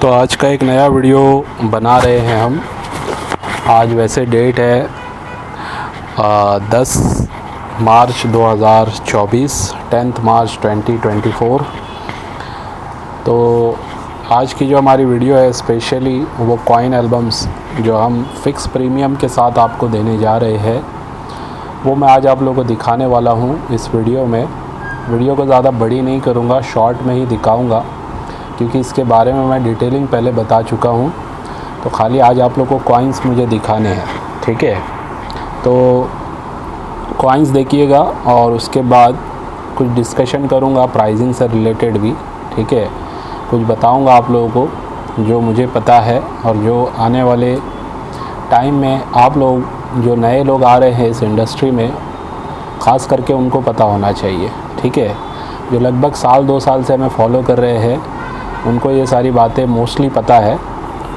तो आज का एक नया वीडियो बना रहे हैं हम। आज वैसे डेट है 10 मार्च 2024, 10 मार्च 2024। तो आज की जो हमारी वीडियो है स्पेशली वो कॉइन एल्बम्स जो हम फ़िक्स प्रीमियम के साथ आपको देने जा रहे हैं वो मैं आज आप लोगों को दिखाने वाला हूँ इस वीडियो में। वीडियो को ज़्यादा बड़ी नहीं करूँगा, शॉर्ट में ही दिखाऊँगा क्योंकि इसके बारे में मैं डिटेलिंग पहले बता चुका हूँ। तो खाली आज आप लोगों को कॉइन्स मुझे दिखाने हैं, ठीक है। तो कॉइन्स देखिएगा और उसके बाद कुछ डिस्कशन करूँगा प्राइसिंग से रिलेटेड भी, ठीक है। कुछ बताऊँगा आप लोगों को जो मुझे पता है और जो आने वाले टाइम में आप लोग जो नए लोग आ रहे हैं इस इंडस्ट्री में ख़ास करके उनको पता होना चाहिए, ठीक है। जो लगभग साल 2 साल से हमें फॉलो कर रहे हैं उनको ये सारी बातें मोस्टली पता है।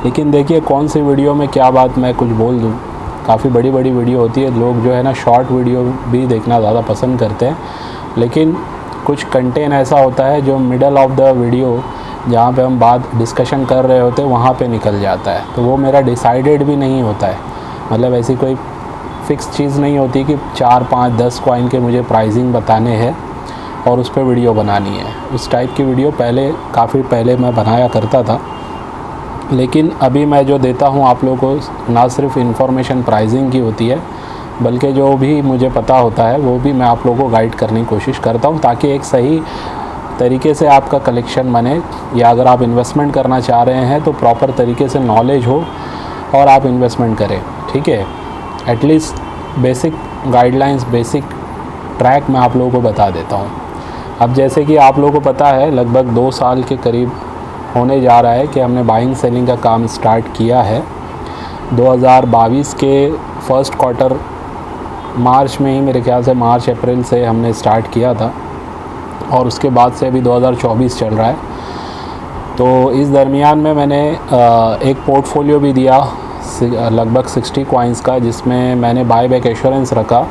लेकिन देखिए कौन सी वीडियो में क्या बात मैं कुछ बोल दूँ। काफ़ी बड़ी बड़ी वीडियो होती है, लोग जो है ना शॉर्ट वीडियो भी देखना ज़्यादा पसंद करते हैं, लेकिन कुछ कंटेंट ऐसा होता है जो मिडल ऑफ द वीडियो जहाँ पे हम बात डिस्कशन कर रहे होते हैं वहाँ पे निकल जाता है। तो वो मेरा डिसाइडेड भी नहीं होता है, मतलब ऐसी कोई फ़िक्स चीज़ नहीं होती कि 4, 5, 10 कॉइन के मुझे प्राइसिंग बताने हैं और उस पर वीडियो बनानी है। उस टाइप की वीडियो पहले काफ़ी पहले मैं बनाया करता था, लेकिन अभी मैं जो देता हूँ आप लोगों को ना सिर्फ इन्फॉर्मेशन प्राइसिंग की होती है बल्कि जो भी मुझे पता होता है वो भी मैं आप लोगों को गाइड करने की कोशिश करता हूँ ताकि एक सही तरीके से आपका कलेक्शन बने, या अगर आप इन्वेस्टमेंट करना चाह रहे हैं तो प्रॉपर तरीके से नॉलेज हो और आप इन्वेस्टमेंट करें, ठीक है। At least basic guidelines, basic track मैं आप लोगों को बता देता हूँ। अब जैसे कि आप लोगों को पता है लगभग 2 साल के करीब होने जा रहा है कि हमने बाइंग सेलिंग का काम स्टार्ट किया है। 2022 के फर्स्ट क्वार्टर मार्च में ही, मेरे ख्याल से मार्च अप्रैल से हमने स्टार्ट किया था और उसके बाद से अभी 2024 चल रहा है। तो इस दरमियान में मैंने एक पोर्टफोलियो भी दिया लगभग 60 कॉइन्स का, जिसमें मैंने बाय बैक एश्योरेंस रखा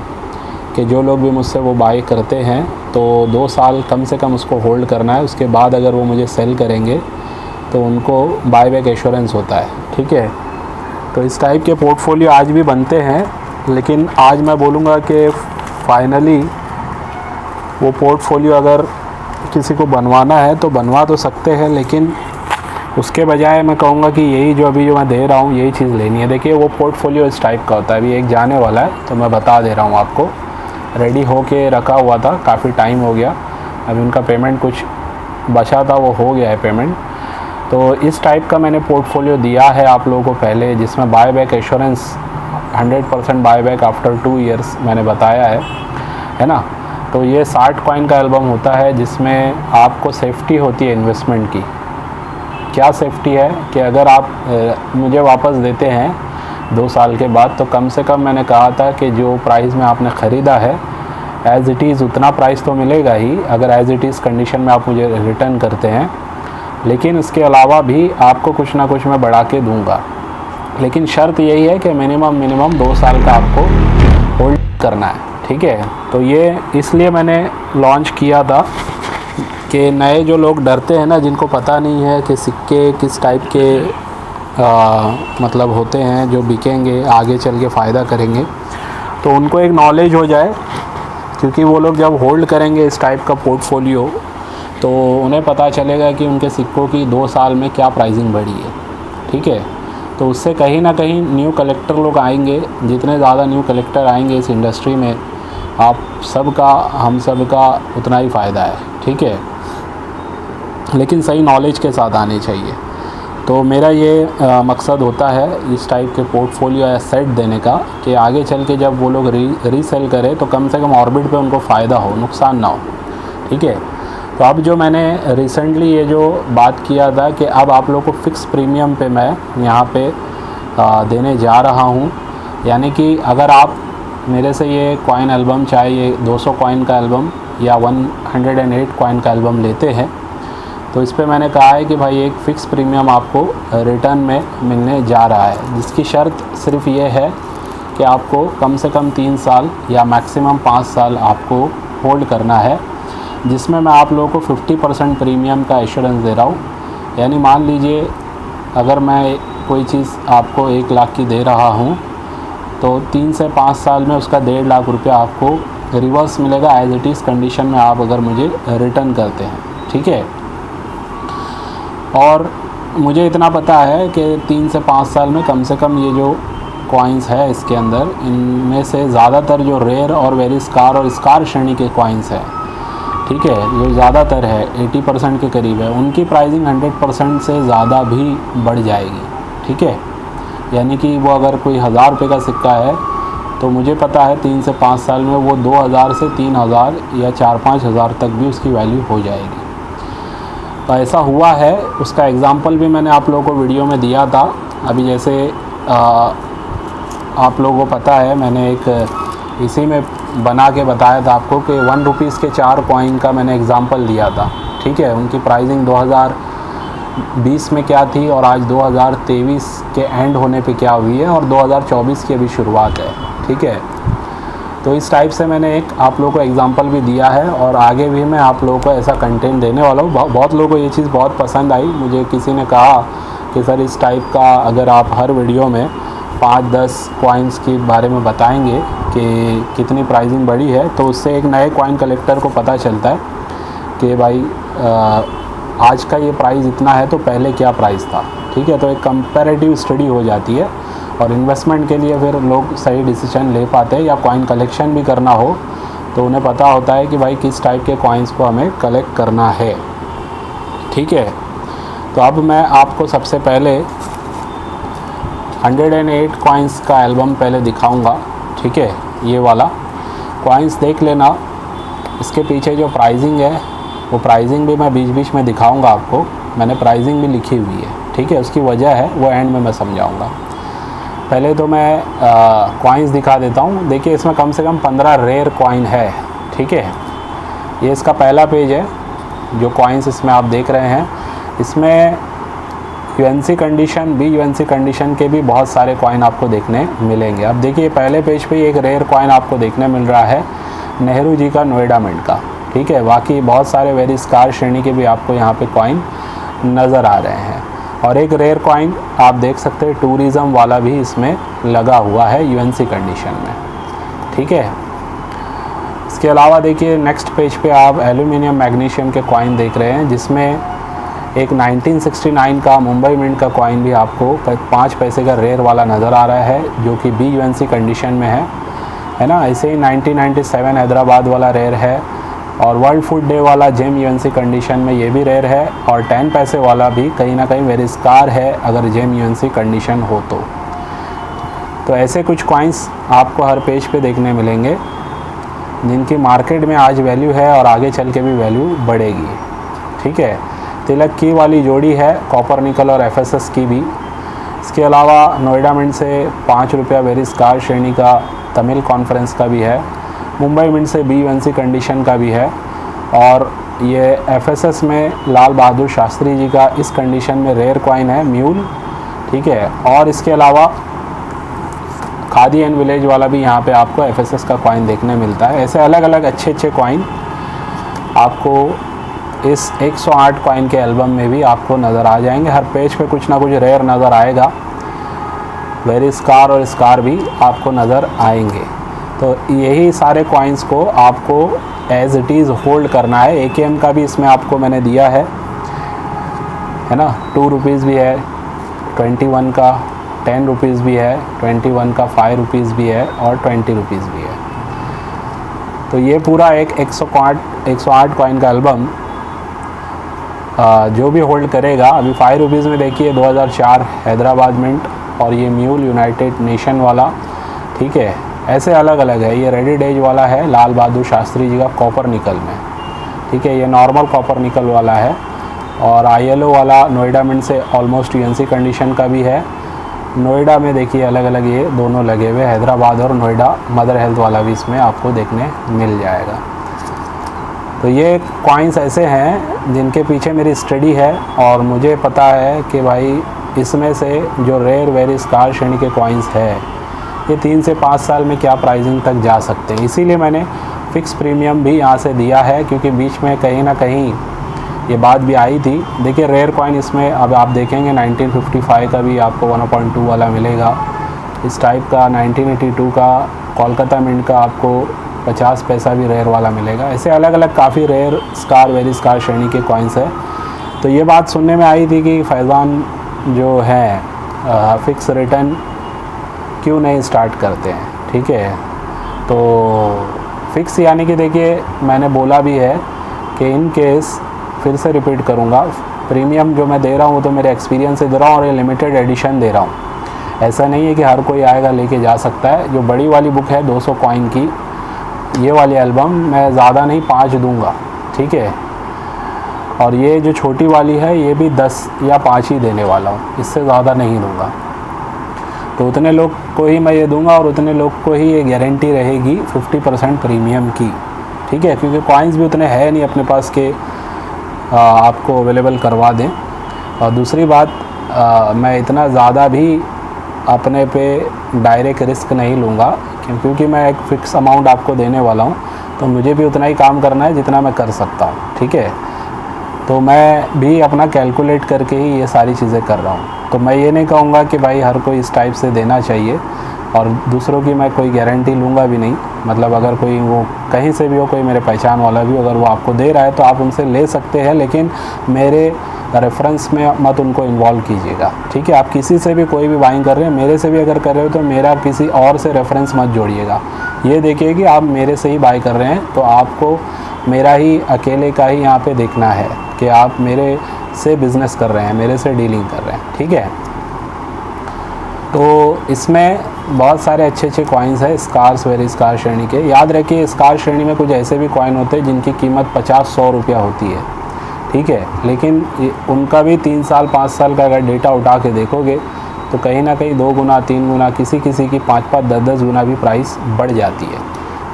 कि जो लोग भी मुझसे वो बाय करते हैं तो 2 साल कम से कम उसको होल्ड करना है। उसके बाद अगर वो मुझे सेल करेंगे तो उनको बाय बैक एश्योरेंस होता है, ठीक है। तो इस टाइप के पोर्टफोलियो आज भी बनते हैं, लेकिन आज मैं बोलूँगा कि फाइनली वो पोर्टफोलियो अगर किसी को बनवाना है तो बनवा तो सकते हैं, लेकिन उसके बजाय मैं कहूँगा कि यही जो अभी जो मैं दे रहा हूँ यही चीज़ लेनी है। देखिए वो पोर्टफोलियो इस टाइप का होता है। अभी एक जाने वाला है तो मैं बता दे रहा हूँ आपको, रेडी हो के रखा हुआ था, काफ़ी टाइम हो गया। अभी उनका पेमेंट कुछ बचा था, वो हो गया है पेमेंट। तो इस टाइप का मैंने पोर्टफोलियो दिया है आप लोगों को पहले, जिसमें buy back assurance 100% buy back after 2 years मैंने बताया है ना। तो ये 60 कॉइन का एल्बम होता है जिसमें आपको सेफ्टी होती है इन्वेस्टमेंट की। क्या सेफ्टी है कि अगर आप मुझे वापस देते हैं 2 साल के बाद तो कम से कम मैंने कहा था कि जो प्राइस में आपने ख़रीदा है एज़ इट इज़ उतना प्राइस तो मिलेगा ही अगर एज़ इट इज़ कंडीशन में आप मुझे रिटर्न करते हैं, लेकिन इसके अलावा भी आपको कुछ ना कुछ मैं बढ़ा के दूंगा। लेकिन शर्त यही है कि मिनिमम 2 साल का आपको होल्ड करना है, ठीक है। तो ये इसलिए मैंने लॉन्च किया था कि नए जो लोग डरते हैं ना, जिनको पता नहीं है कि सिक्के किस टाइप के मतलब होते हैं जो बिकेंगे आगे चल के फ़ायदा करेंगे, तो उनको एक नॉलेज हो जाए। क्योंकि वो लोग जब होल्ड करेंगे इस टाइप का पोर्टफोलियो तो उन्हें पता चलेगा कि उनके सिक्कों की 2 साल में क्या प्राइसिंग बढ़ी है, ठीक है। तो उससे कहीं ना कहीं न्यू कलेक्टर लोग आएंगे। जितने ज़्यादा न्यू कलेक्टर आएंगे इस इंडस्ट्री में आप सबका, हम सब का उतना ही फ़ायदा है, ठीक है। लेकिन सही नॉलेज के साथ आने चाहिए। तो मेरा ये मकसद होता है इस टाइप के पोर्टफोलियो या सेट देने का कि आगे चल के जब वो लोग रीसेल करें तो कम से कम ऑर्बिट पे उनको फ़ायदा हो, नुकसान ना हो, ठीक है। तो अब जो मैंने रिसेंटली ये जो बात किया था कि अब आप लोग को फ़िक्स प्रीमियम पे मैं यहाँ पे देने जा रहा हूँ, यानी कि अगर आप मेरे से ये कॉइन एल्बम, चाहे ये 200 कॉइन का एल्बम या 108 कॉइन का एल्बम लेते हैं, तो इस पे मैंने कहा है कि भाई एक फ़िक्स प्रीमियम आपको रिटर्न में मिलने जा रहा है, जिसकी शर्त सिर्फ ये है कि आपको कम से कम 3 साल या मैक्सिमम 5 साल आपको होल्ड करना है, जिसमें मैं आप लोगों को 50% प्रीमियम का एश्योरेंस दे रहा हूँ। यानी मान लीजिए अगर मैं कोई चीज़ आपको 1 लाख की दे रहा हूँ तो 3 से 5 साल में उसका 1.5 लाख रुपया आपको रिवर्स मिलेगा एज इट इज़ कंडीशन में, आप अगर मुझे रिटर्न करते हैं, ठीक है। और मुझे इतना पता है कि 3 से 5 साल में कम से कम ये जो कॉइन्स है इसके अंदर, इनमें से ज़्यादातर जो रेयर और वेरी स्कार और स्कार श्रेणी के कॉइन्स हैं, ठीक है, जो ज़्यादातर है 80% के करीब है, उनकी प्राइसिंग 100% से ज़्यादा भी बढ़ जाएगी, ठीक है। यानी कि वो अगर कोई 1000 रुपये का सिक्का है तो मुझे पता है 3 से 5 साल में वो 2000 से 3000 या 4-5 हज़ार तक भी उसकी वैल्यू हो जाएगी। तो ऐसा हुआ है, उसका एग्ज़ाम्पल भी मैंने आप लोगों को वीडियो में दिया था। अभी जैसे आप लोगों को पता है, मैंने एक इसी में बना के बताया था आपको कि 1 रुपीज़ के 4 कॉइन का मैंने एग्ज़ाम्पल दिया था, ठीक है। उनकी प्राइसिंग 2020 में क्या थी और आज 2023 के एंड होने पे क्या हुई है, और 2024 की अभी शुरुआत है, ठीक है। तो इस टाइप से मैंने एक आप लोगों को एग्ज़ाम्पल भी दिया है और आगे भी मैं आप लोगों को ऐसा कंटेंट देने वाला हूँ। बहुत लोगों को ये चीज़ बहुत पसंद आई। मुझे किसी ने कहा कि सर इस टाइप का अगर आप हर वीडियो में 5-10 कॉइन्स के बारे में बताएंगे कि कितनी प्राइसिंग बढ़ी है, तो उससे एक नए कॉइन कलेक्टर को पता चलता है कि भाई आज का ये प्राइस इतना है तो पहले क्या प्राइस था, ठीक है। तो एक कंपैरेटिव स्टडी हो जाती है और इन्वेस्टमेंट के लिए फिर लोग सही डिसीजन ले पाते हैं, या कॉइन कलेक्शन भी करना हो तो उन्हें पता होता है कि भाई किस टाइप के कॉइन्स को हमें कलेक्ट करना है, ठीक है। तो अब मैं आपको सबसे पहले 108 कॉइन्स का एल्बम पहले दिखाऊंगा, ठीक है। ये वाला कॉइन्स देख लेना, इसके पीछे जो प्राइसिंग है वो प्राइसिंग भी मैं बीच बीच में दिखाऊंगा आपको। मैंने प्राइसिंग भी लिखी हुई है, ठीक है। उसकी वजह है वो एंड में मैं समझाऊंगा। पहले तो मैं कॉइन्स दिखा देता हूँ। देखिए इसमें कम से कम 15 रेयर कॉइन है, ठीक है। ये इसका पहला पेज है। जो कॉइन्स इसमें आप देख रहे हैं, इसमें UNC condition, B UNC condition के भी बहुत सारे कॉइन आपको देखने मिलेंगे। अब देखिए पहले पेज पे एक रेयर कॉइन आपको देखने मिल रहा है नेहरू जी का नोएडा मिंट का, ठीक है। बाकी बहुत सारे वेरी स्कार श्रेणी के भी आपको यहाँ पे कॉइन नज़र आ रहे हैं। और एक रेयर कॉइन आप देख सकते हैं टूरिज़म वाला भी इसमें लगा हुआ है यूएनसी कंडीशन में, ठीक है। इसके अलावा देखिए नेक्स्ट पेज पे आप एल्यूमिनियम मैग्नीशियम के कॉइन देख रहे हैं, जिसमें एक 1969 का मुंबई मिंट का कॉइन भी आपको 5 पैसे का रेयर वाला नज़र आ रहा है, जो कि बी यूएनसी कंडीशन में है ना। ऐसे ही 1997 हैदराबाद वाला रेयर है, और वर्ल्ड फूड डे वाला जेम यूएनसी कंडीशन में ये भी रेयर है, और 10 पैसे वाला भी कहीं ना कहीं वेरी स्कार है अगर जेम यूएनसी कंडीशन हो तो ऐसे कुछ कॉइन्स आपको हर पेज पे देखने मिलेंगे, जिनकी मार्केट में आज वैल्यू है और आगे चल के भी वैल्यू बढ़ेगी, ठीक है। तिलक की वाली जोड़ी है, कॉपर निकल और एफएसएस की भी। इसके अलावा नोएडा मिंट से 5 रुपया वेरी स्कार श्रेणी का तमिल कॉन्फ्रेंस का भी है, मुंबई मिंट से बी यूएनसी कंडीशन का भी है, और ये एफएसएस में लाल बहादुर शास्त्री जी का इस कंडीशन में रेयर कॉइन है म्यूल, ठीक है। और इसके अलावा खादी एंड विलेज वाला भी यहाँ पे आपको एफएसएस का कॉइन देखने मिलता है। ऐसे अलग अलग अच्छे अच्छे कॉइन आपको इस 108 कॉइन के एल्बम में भी आपको नज़र आ जाएंगे। हर पेज पे कुछ ना कुछ रेयर नज़र आएगा, वेरी स्कार और स्कार भी आपको नज़र आएंगे। तो यही सारे कॉइन्स को आपको एज इट इज़ होल्ड करना है। एकेएम का भी इसमें आपको मैंने दिया है ना। 2 रुपीज़ भी है, 21 का 10 रुपीज़ भी है, 21 का 5 रुपीज़ भी है, और 20 रुपीज़ भी है। तो ये पूरा एक 108 कॉइन का एल्बम जो भी होल्ड करेगा। अभी 5 रुपीज़ में देखिए 2004 हैदराबाद मिंट, और ये म्यूल यूनाइटेड नेशन वाला, ठीक है। ऐसे अलग अलग है। ये रेडी डेज वाला है लाल बहादुर शास्त्री जी का कॉपर निकल में, ठीक है। ये नॉर्मल कॉपर निकल वाला है, और आईएलओ वाला नोएडा मिंट से ऑलमोस्ट यूएनसी कंडीशन का भी है। नोएडा में देखिए अलग अलग ये दोनों लगे हुए, हैदराबाद और नोएडा मदर हेल्थ वाला भी इसमें आपको देखने मिल जाएगा। तो ये कॉइन्स ऐसे हैं जिनके पीछे मेरी स्टडी है, और मुझे पता है कि भाई इसमें से जो रेयर वेरी स्कार श्रेणी के कॉइन्स है ये 3 से 5 साल में क्या प्राइसिंग तक जा सकते हैं। इसीलिए मैंने फ़िक्स प्रीमियम भी यहाँ से दिया है, क्योंकि बीच में कहीं ना कहीं ये बात भी आई थी। देखिए रेयर कॉइन इसमें अब आप देखेंगे 1955 का भी आपको 1.2 वाला मिलेगा, इस टाइप का 1982 का कोलकाता मिंट का आपको 50 पैसा भी रेयर वाला मिलेगा। ऐसे अलग अलग काफ़ी रेयर स्कार वेरी स्कार श्रेणी के कॉइन्स है। तो ये बात सुनने में आई थी कि फैज़ान जो है फ़िक्स रिटर्न क्यों नहीं स्टार्ट करते हैं, ठीक है। तो फ़िक्स यानी कि देखिए मैंने बोला भी है कि इन केस फिर से रिपीट करूँगा, प्रीमियम जो मैं दे रहा हूँ तो मेरे एक्सपीरियंस से दे रहा हूँ और ये लिमिटेड एडिशन दे रहा हूँ। ऐसा नहीं है कि हर कोई आएगा लेके जा सकता है। जो बड़ी वाली बुक है 200 कॉइन की, ये वाली एल्बम मैं ज़्यादा नहीं 5 दूंगा, ठीक है। और ये जो छोटी वाली है ये भी 10 या 5 ही देने वाला हूँ, इससे ज़्यादा नहीं दूंगा। तो उतने लोग को ही मैं ये दूंगा और उतने लोग को ही ये गारंटी रहेगी 50% प्रीमियम की, ठीक है। क्योंकि कॉइन्स भी उतने है नहीं अपने पास के आपको अवेलेबल करवा दें। और दूसरी बात मैं इतना ज़्यादा भी अपने पे डायरेक्ट रिस्क नहीं लूँगा, क्योंकि मैं एक फ़िक्स अमाउंट आपको देने वाला हूँ, तो मुझे भी उतना ही काम करना है जितना मैं कर सकता हूँ, ठीक है। तो मैं भी अपना कैलकुलेट करके ही ये सारी चीज़ें कर रहा हूँ। तो मैं ये नहीं कहूँगा कि भाई हर कोई इस टाइप से देना चाहिए, और दूसरों की मैं कोई गारंटी लूँगा भी नहीं। मतलब अगर कोई वो कहीं से भी हो, कोई मेरे पहचान वाला भी अगर वो आपको दे रहा है तो आप उनसे ले सकते हैं, लेकिन मेरे रेफरेंस में मत उनको इन्वॉल्व कीजिएगा, ठीक है। आप किसी से भी कोई भी बाइंग कर रहे हैं, मेरे से भी अगर कर रहे हो तो मेरा किसी और से रेफरेंस मत जोड़िएगा। ये देखिए कि आप मेरे से ही बाई कर रहे हैं तो आपको मेरा ही अकेले का ही यहाँ पे देखना है कि आप मेरे से बिज़नेस कर रहे हैं, मेरे से डीलिंग कर रहे हैं, ठीक है। तो इसमें बहुत सारे अच्छे अच्छे कॉइन्स हैं स्कार्स वेरी स्कार श्रेणी के। याद रखिए स्कार श्रेणी में कुछ ऐसे भी कॉइन होते हैं जिनकी कीमत 50-100 रुपया होती है, ठीक है। लेकिन उनका भी 3 साल 5 साल का अगर डेटा उठा के देखोगे तो कहीं ना कहीं 2 गुना 3 गुना किसी किसी की 5-5 10-10 गुना भी प्राइस बढ़ जाती है,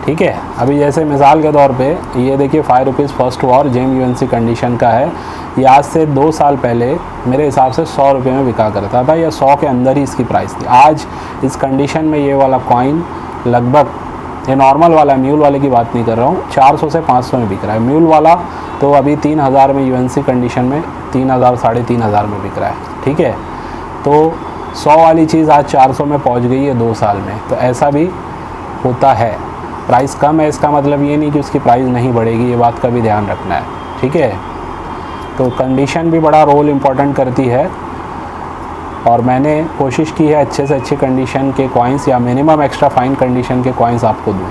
ठीक है। अभी जैसे मिसाल के तौर पे ये देखिए 5 rupees first war gem UNC condition का है। ये आज से 2 साल पहले मेरे हिसाब से 100 रुपये में बिका करता था, या 100 के अंदर ही इसकी प्राइस थी। आज इस कंडीशन में ये वाला कॉइन लगभग, ये नॉर्मल वाला म्यूल वाले की बात नहीं कर रहा हूँ, 400 से 500 में बिक रहा है। म्यूल वाला तो अभी 3000 में यूएनसी कंडीशन में 3000 3,500 में बिक रहा है, ठीक है। तो 100 वाली चीज़ आज 400 में पहुँच गई है 2 साल में। तो ऐसा भी होता है। प्राइस कम है इसका मतलब ये नहीं कि उसकी प्राइस नहीं बढ़ेगी, ये बात का भी ध्यान रखना है, ठीक है। तो कंडीशन भी बड़ा रोल इम्पोर्टेंट करती है, और मैंने कोशिश की है अच्छे से अच्छे कंडीशन के कॉइन्स या मिनिमम एक्स्ट्रा फाइन कंडीशन के कॉइन्स आपको दूँ,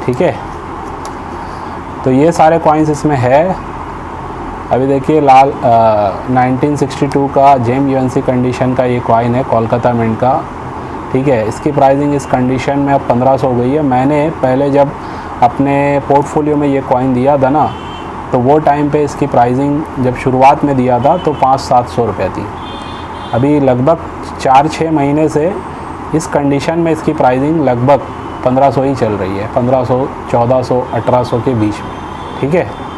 ठीक है। तो ये सारे कॉइन्स इसमें है। अभी देखिए 1962 का जेम यूएनसी कंडीशन का ये कॉइन है कोलकाता मिंट का, ठीक है। इसकी प्राइसिंग इस कंडीशन में अब 1500 हो गई है। मैंने पहले जब अपने पोर्टफोलियो में ये कॉइन दिया था ना, तो वो टाइम पे इसकी प्राइसिंग जब शुरुआत में दिया था तो 500-700 रुपये थी। अभी लगभग 4-6 महीने से इस कंडीशन में इसकी प्राइसिंग लगभग 1500 ही चल रही है, 1500, 1400, 1800 के बीच में, ठीक है।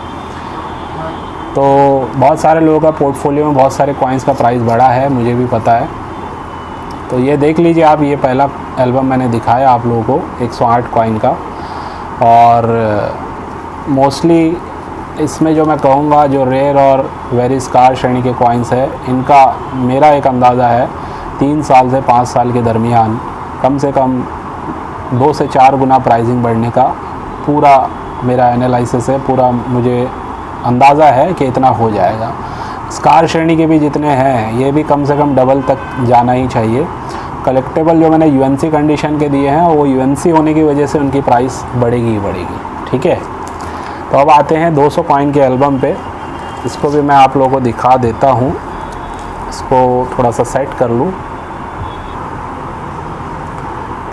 तो बहुत सारे लोगों का पोर्टफोलियो में बहुत सारे कॉइन्स का प्राइस बढ़ा है, मुझे भी पता है। तो ये देख लीजिए आप, ये पहला एल्बम मैंने दिखाया आप लोगों को 108 कॉइन का। और मोस्टली इसमें जो मैं कहूँगा जो रेयर और वेरी स्कार श्रेणी के कॉइन्स है, इनका मेरा एक अंदाज़ा है 3 साल से 5 साल के दरमियान कम से कम 2 से 4 गुना प्राइसिंग बढ़ने का पूरा मेरा एनालिसिस है, पूरा मुझे अंदाज़ा है कि इतना हो जाएगा। स्कार श्रेणी के भी जितने हैं ये भी कम से कम डबल तक जाना ही चाहिए। कलेक्टेबल जो मैंने यूएनसी कंडीशन के दिए हैं वो यूएनसी होने की वजह से उनकी प्राइस बढ़ेगी ही बढ़ेगी, ठीक है। तो अब आते हैं 200 कॉइन के एल्बम पे। इसको भी मैं आप लोगों को दिखा देता हूँ, इसको थोड़ा सा सेट कर लूँ।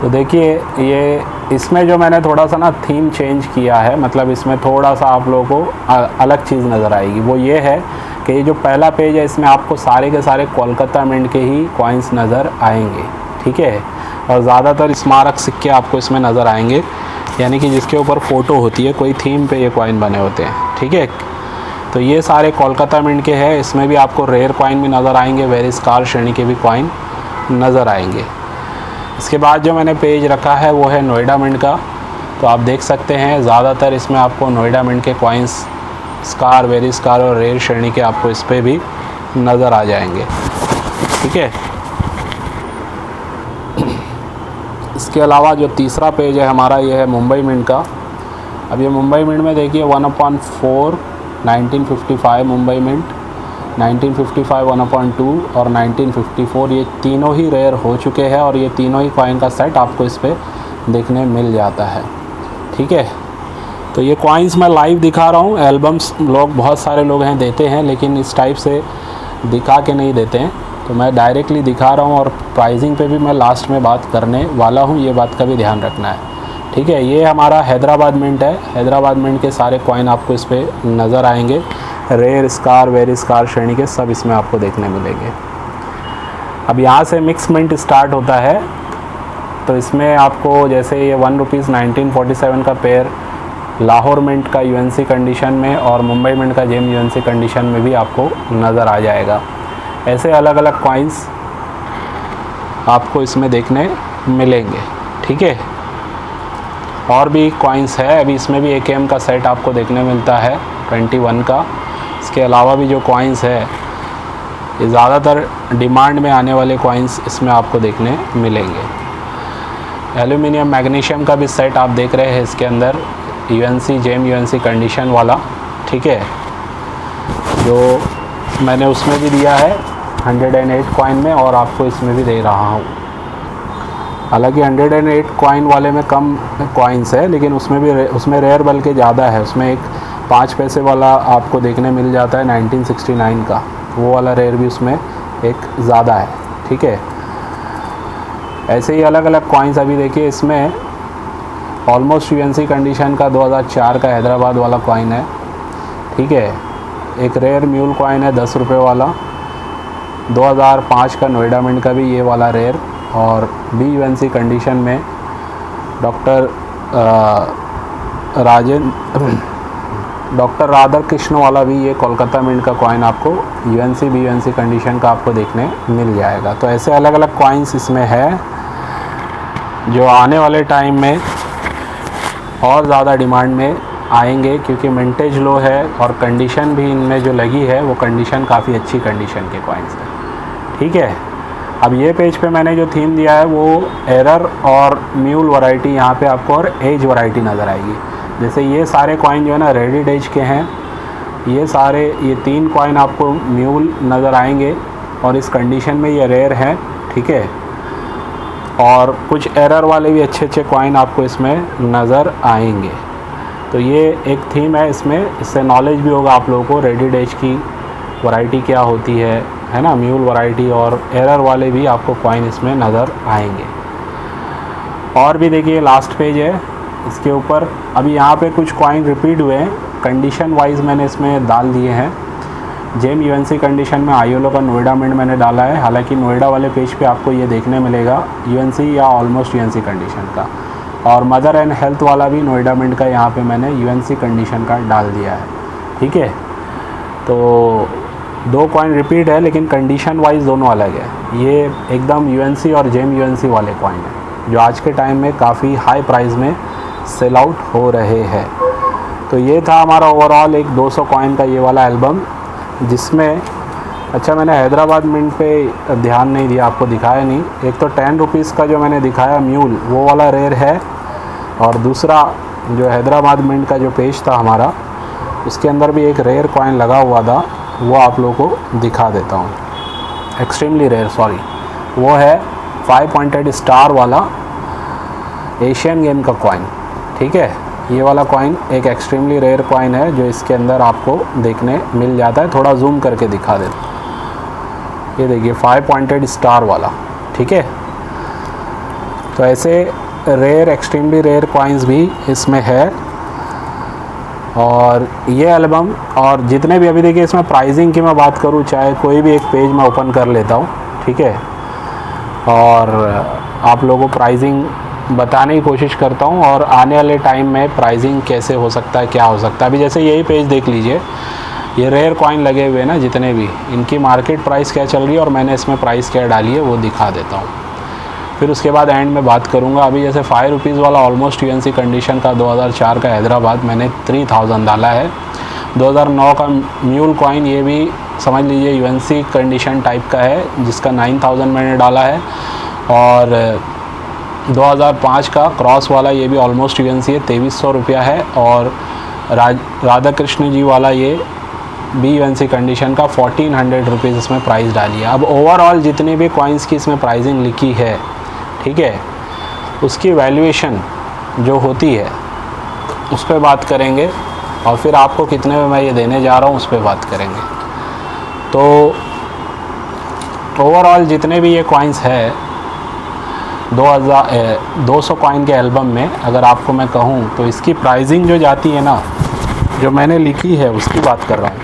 तो देखिए ये इसमें जो मैंने थोड़ा सा ना थीम चेंज किया है, मतलब इसमें थोड़ा सा आप लोगों को अलग चीज़ नज़र आएगी। वो ये है कि ये जो पहला पेज है इसमें आपको सारे के सारे कोलकाता मिंट के ही कॉइन्स नज़र आएंगे, ठीक है। और ज़्यादातर स्मारक सिक्के आपको इसमें नज़र आएंगे, यानी कि जिसके ऊपर फ़ोटो होती है, कोई थीम पे ये कॉइन बने होते हैं, ठीक है। तो ये सारे कोलकाता मिंट के हैं। इसमें भी आपको रेयर कॉइन भी नज़र आएंगे, वेरी स्कार श्रेणी के भी कॉइन नज़र आएंगे। इसके बाद जो मैंने पेज रखा है वो है नोएडा मिंट का। तो आप देख सकते हैं ज़्यादातर इसमें आपको नोएडा मिंट के कॉइन्स स्कार, वेरी स्कार और रेयर श्रेणी के आपको इस पर भी नज़र आ जाएंगे। ठीक है, इसके अलावा जो तीसरा पेज है हमारा, ये है मुंबई मिंट का। अब ये मुंबई मिंट में देखिए 1/4 1955 मुंबई मिंट, 1955 1/2 और 1954, ये तीनों ही रेयर हो चुके हैं और ये तीनों ही कॉइन का सेट आपको इस पर देखने मिल जाता है। ठीक है, तो ये कॉइन्स मैं लाइव दिखा रहा हूँ। एल्बम्स लोग, बहुत सारे लोग हैं देते हैं, लेकिन इस टाइप से दिखा के नहीं देते हैं, तो मैं डायरेक्टली दिखा रहा हूँ और प्राइसिंग पे भी मैं लास्ट में बात करने वाला हूँ, ये बात का भी ध्यान रखना है। ठीक है, ये हमारा हैदराबाद मिंट है। हैदराबाद मिंट के सारे कॉइन आपको इस पर नज़र आएंगे, रेयर, स्कार, वेरी स्कार श्रेणी के सब इसमें आपको देखने मिलेंगे। अब यहाँ से मिक्स मिंट स्टार्ट होता है, तो इसमें आपको जैसे ये ₹1 1947 का पेयर लाहौर मिंट का यूएनसी कंडीशन में और मुंबई मिंट का जेम यूएनसी कंडीशन में भी आपको नज़र आ जाएगा। ऐसे अलग अलग कॉइन्स आपको इसमें देखने मिलेंगे। ठीक है, और भी कॉइन्स है, अभी इसमें भी AKM का सेट आपको देखने मिलता है 21 का। इसके अलावा भी जो कॉइन्स है, ये ज़्यादातर डिमांड में आने वाले कॉइन्स इसमें आपको देखने मिलेंगे। एल्यूमिनियम मैग्नीशियम का भी सेट आप देख रहे हैं, इसके अंदर यूएनसी, जेम यूएनसी कंडीशन वाला। ठीक है, जो मैंने उसमें भी दिया है 108 कॉइन में और आपको इसमें भी दे रहा हूँ। हालांकि 108 कॉइन वाले में कम कॉइन्स है, लेकिन उसमें रेयर बल्कि ज़्यादा है। उसमें एक 5 पैसे वाला आपको देखने मिल जाता है 1969 का, वो वाला रेयर भी उसमें एक ज़्यादा है। ठीक है, ऐसे ही अलग अलग कॉइन्स अभी देखिए, इसमें ऑलमोस्ट यूएनसी कंडीशन का 2004 का हैदराबाद वाला कॉइन है। ठीक है, एक रेयर म्यूल कॉइन है 10 रुपये वाला, 2005 का नोएडा मिंट का भी ये वाला रेयर, और BUNC कंडीशन में डॉक्टर राधा कृष्ण वाला भी ये कोलकाता मिंट का कॉइन आपको UNC BUNC कंडीशन का आपको देखने मिल जाएगा। तो ऐसे अलग अलग कॉइन्स इसमें है जो आने वाले टाइम में और ज़्यादा डिमांड में आएंगे, क्योंकि मिंटेज लो है और कंडीशन भी इनमें जो लगी है वो कंडीशन काफ़ी अच्छी कंडीशन के कॉइन्स है। ठीक है, अब ये पेज पे मैंने जो थीम दिया है वो एरर और म्यूल वैरायटी यहाँ पे आपको और एज वैरायटी नज़र आएगी। जैसे ये सारे कॉइन जो है ना रेडिड एज के हैं, ये 3 कॉइन आपको म्यूल नज़र आएंगे और इस कंडीशन में ये रेयर हैं। ठीक है, और कुछ एरर वाले भी अच्छे अच्छे कॉइन आपको इसमें नज़र आएंगे। तो ये एक थीम है इसमें, इससे नॉलेज भी होगा आप लोगों को रेडिड एज की वैरायटी क्या होती है ना, म्यूल वैरायटी और एरर वाले भी आपको कॉइन इसमें नज़र आएंगे। और भी देखिए लास्ट पेज है इसके ऊपर, अभी यहाँ पे कुछ कॉइन रिपीट हुए हैं, कंडीशन वाइज मैंने इसमें डाल दिए हैं। जेम यूएनसी कंडीशन में आईओलो का नोएडा मिंट मैंने डाला है, हालांकि नोएडा वाले पेज पे आपको ये देखने मिलेगा यूएनसी या ऑलमोस्ट यूएनसी कंडीशन का, और मदर एंड हेल्थ वाला भी नोएडा मिंट का यहाँ पे मैंने यूएनसी कंडीशन का डाल दिया है। ठीक है, तो 2 कॉइन रिपीट है लेकिन कंडीशन वाइज दोनों अलग है। ये एकदम यूएनसी और जेम यूएनसी वाले कॉइन है जो आज के टाइम में काफ़ी हाई प्राइस में सेल आउट हो रहे हैं। तो ये था हमारा ओवरऑल एक 200 कॉइन का ये वाला एल्बम, जिसमें अच्छा मैंने हैदराबाद मिंट पे ध्यान नहीं दिया, आपको दिखाया नहीं। एक तो 10 रुपीज़ का जो मैंने दिखाया म्यूल वो वाला रेयर है, और दूसरा जो हैदराबाद मिंट का जो पेज था हमारा उसके अंदर भी एक रेयर कॉइन लगा हुआ था, वो आप लोगों को दिखा देता हूँ। एक्सट्रीमली रेयर, सॉरी, वो है 5 पॉइंटेड स्टार वाला एशियन गेम का कॉइन। ठीक है, ये वाला कॉइन एक एक्सट्रीमली रेयर कॉइन है जो इसके अंदर आपको देखने मिल जाता है। थोड़ा जूम करके दिखा देता हूँ, ये देखिए 5 पॉइंटेड स्टार वाला। ठीक है, तो ऐसे रेयर, एक्सट्रीमली रेयर कॉइन्स भी इसमें है। और ये एल्बम और जितने भी, अभी देखिए इसमें प्राइसिंग की मैं बात करूँ, चाहे कोई भी एक पेज मैं ओपन कर लेता हूँ। ठीक है, और आप लोगों को प्राइसिंग बताने की कोशिश करता हूँ और आने वाले टाइम में प्राइसिंग कैसे हो सकता है, क्या हो सकता है। अभी जैसे यही पेज देख लीजिए, ये रेयर कॉइन लगे हुए हैं ना जितने भी, इनकी मार्केट प्राइस क्या चल रही है और मैंने इसमें प्राइस क्या डाली है वो दिखा देता हूँ। फिर उसके बाद एंड में बात करूँगा। अभी जैसे 5 रुपीज़ वाला ऑलमोस्ट यूएनसी कंडीशन का 2004 का हैदराबाद मैंने 3000 डाला है, 2009 का म्यूल कॉइन, ये भी समझ लीजिए यूएनसी कंडीशन टाइप का है, जिसका 9000 मैंने डाला है। और 2005 का क्रॉस वाला ये भी ऑलमोस्ट यूएनसी है, 2300 रुपया है। और राधा कृष्ण जी वाला ये भी यूएनसी कंडीशन का 1400 रुपीज़ इसमें प्राइस डाली है। अब ओवरऑल जितने भी कॉइन्स की इसमें प्राइसिंग लिखी है, ठीक है, उसकी वैल्यूएशन जो होती है उस पर बात करेंगे, और फिर आपको कितने में मैं ये देने जा रहा हूँ उस पर बात करेंगे। तो ओवरऑल जितने भी ये कॉइन्स है 200 कॉइन के एल्बम में, अगर आपको मैं कहूँ तो इसकी प्राइसिंग जो जाती है ना, जो मैंने लिखी है उसकी बात कर रहा हूँ,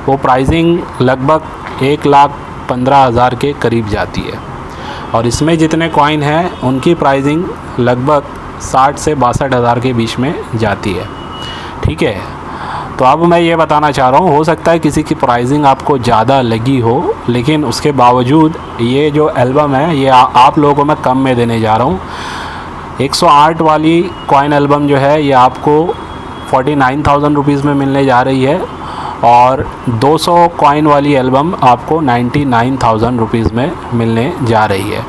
वो प्राइसिंग लगभग 1,15,000 के करीब जाती है। और इसमें जितने कॉइन हैं उनकी प्राइसिंग लगभग 60 से 62,000 के बीच में जाती है, ठीक है। तो अब मैं ये बताना चाह रहा हूँ, हो सकता है किसी की प्राइसिंग आपको ज़्यादा लगी हो, लेकिन उसके बावजूद ये जो एल्बम है ये आप लोगों को मैं कम में देने जा रहा हूँ। 108 वाली कॉइन एल्बम जो है ये आपको 49,000 रुपीज़ में मिलने जा रही है, और 200 कॉइन वाली एल्बम आपको 99,000 रुपीज़ में मिलने जा रही है।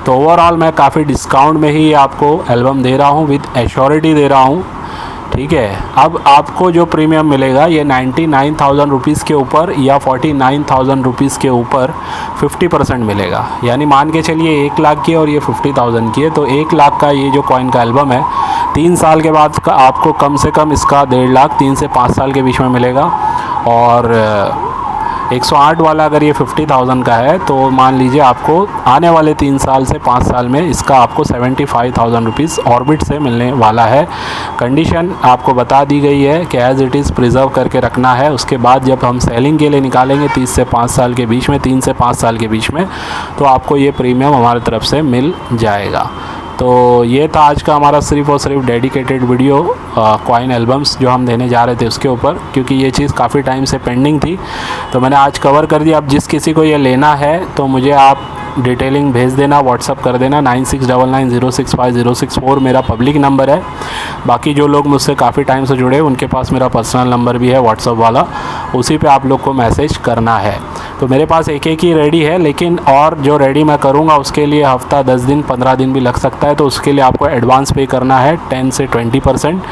तो ओवरऑल मैं काफ़ी डिस्काउंट में ही आपको एल्बम दे रहा हूँ, विद एश्योरिटी दे रहा हूँ, ठीक है। अब आपको जो प्रीमियम मिलेगा ये 99,000 रुपीज़ के ऊपर या 49,000 रुपीज़ के ऊपर 50% मिलेगा। यानी मान के चलिए 1 लाख की और ये 50,000 की है, तो 1 लाख का ये जो कॉइन का एल्बम है 3 साल के बाद का आपको कम से कम इसका 1.5 लाख 3 से 5 साल के बीच में मिलेगा। और 108 वाला अगर ये 50,000 का है तो मान लीजिए आपको आने वाले 3 साल से 5 साल में इसका आपको 75,000 रुपीज़ ऑर्बिट से मिलने वाला है। कंडीशन आपको बता दी गई है कि एज़ इट इज़ प्रिजर्व करके रखना है। उसके बाद जब हम सेलिंग के लिए निकालेंगे 30 से 5 साल के बीच में, 3 से 5 साल के बीच में, तो आपको ये प्रीमियम हमारी तरफ से मिल जाएगा। तो ये था आज का हमारा सिर्फ़ और सिर्फ डेडिकेटेड वीडियो कॉइन एल्बम्स जो हम देने जा रहे थे उसके ऊपर, क्योंकि ये चीज़ काफ़ी टाइम से पेंडिंग थी, तो मैंने आज कवर कर दिया। अब जिस किसी को ये लेना है तो मुझे आप डिटेलिंग भेज देना, व्हाट्सअप कर देना। 9699065064 मेरा पब्लिक नंबर है। बाकी जो लोग मुझसे काफ़ी टाइम से जुड़े उनके पास मेरा पर्सनल नंबर भी है व्हाट्सअप वाला, उसी पे आप लोग को मैसेज करना है। तो मेरे पास एक ही रेडी है, लेकिन और जो रेडी मैं करूँगा उसके लिए हफ़्ता 10 दिन 15 दिन भी लग सकता है, तो उसके लिए आपको एडवांस पे करना है 10 से 20%।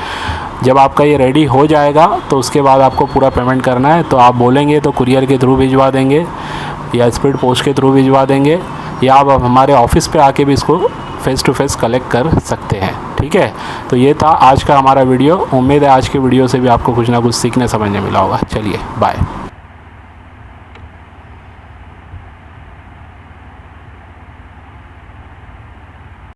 जब आपका ये रेडी हो जाएगा तो उसके बाद आपको पूरा पेमेंट करना है। तो आप बोलेंगे तो कुरियर के थ्रू भिजवा देंगे या स्पीड पोस्ट के थ्रू भिजवा देंगे, या आप हमारे ऑफिस पे आके भी इसको फ़ेस टू फेस कलेक्ट कर सकते हैं, ठीक है। तो ये था आज का हमारा वीडियो। उम्मीद है आज के वीडियो से भी आपको कुछ ना कुछ सीखने समझने मिला होगा। चलिए बाय।